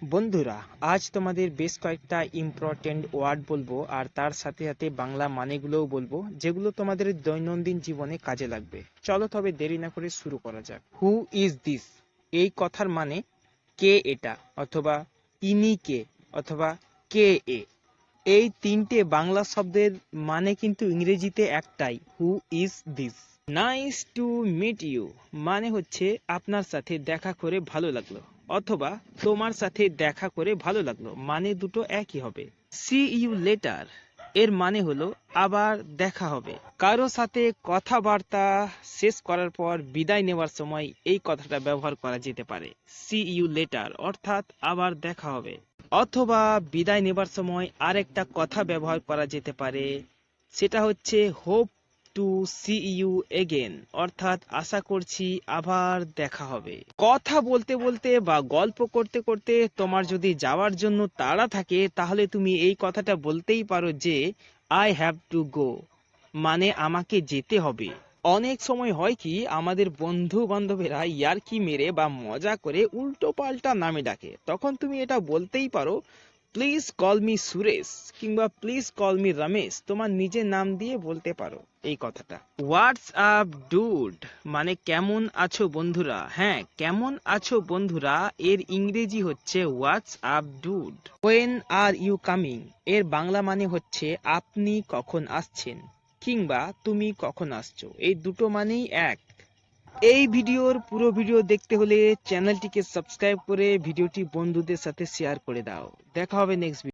বন্ধুরা, আজ তোমাদের বেশ কয়েকটা ইম্পর্টেন্ট ওয়ার্ড বলবো আর তার সাথে সাথে বাংলা মানেগুলোও বলবো, যেগুলো তোমাদের দৈনন্দিন জীবনে কাজে লাগবে। চলো তবে দেরি না করে শুরু করা যাক। হু ইজ দিস, এই কথার মানে কে এটা, অথবা ইনি কে, অথবা কে এ। এই তিনটে বাংলা শব্দের মানে কিন্তু ইংরেজিতে একটাই, who is this. Nice to meet you মানে হচ্ছে আপনার সাথে দেখা করে ভালো লাগলো, অথবা তোমার সাথে দেখা করে ভালো লাগলো, মানে দুটো একই হবে। সি ইউ লেটার এর মানে হলো আবার দেখা হবে। কারো সাথে কথাবার্তা শেষ করার পর বিদায় নেওয়ার সময় এই কথাটা ব্যবহার করা যেতে পারে, সি ইউ লেটার, অর্থাৎ আবার দেখা হবে। অথবা বিদায় নেবার সময় আরেকটা কথা ব্যবহার করা যেতে পারে, সেটা হচ্ছে hope to see you again, অর্থাৎ আশা করছি আবার দেখা হবে। কথা বলতে বলতে বা গল্প করতে করতে তোমার যদি যাওয়ার জন্য তাড়া থাকে, তাহলে তুমি এই কথাটা বলতেই পারো যে আই হ্যাভ টু গো, মানে আমাকে যেতে হবে। অনেক সময় হয় কি, আমাদের বন্ধু বান্ধবেরা ইয়ার্কি মেরে বা মজা করে উল্টো পাল্টা নামে ডাকে, তখন তুমি এটা বলতেই পারো প্লিজ কল মি সুরেশ, কিংবা প্লিজ কল মি রমেশ, তোমার নিজের নাম দিয়ে বলতে পারো এই কথাটা। হোয়াটস আপ ডুড মানে কেমন আছো বন্ধুরা। হ্যাঁ, কেমন আছো বন্ধুরা এর ইংরেজি হচ্ছে what's up dude. When are you coming এর বাংলা মানে হচ্ছে আপনি কখন আসছেন, কিংবা তুমি কখন আসছো, এই দুটো মানেই এক। এই ভিডিওর পুরো ভিডিও দেখতে হলে চ্যানেলটিকে সাবস্ক্রাইব করে ভিডিওটি বন্ধুদের সাথে শেয়ার করে দাও। দেখা হবে নেক্সট ভিডিও।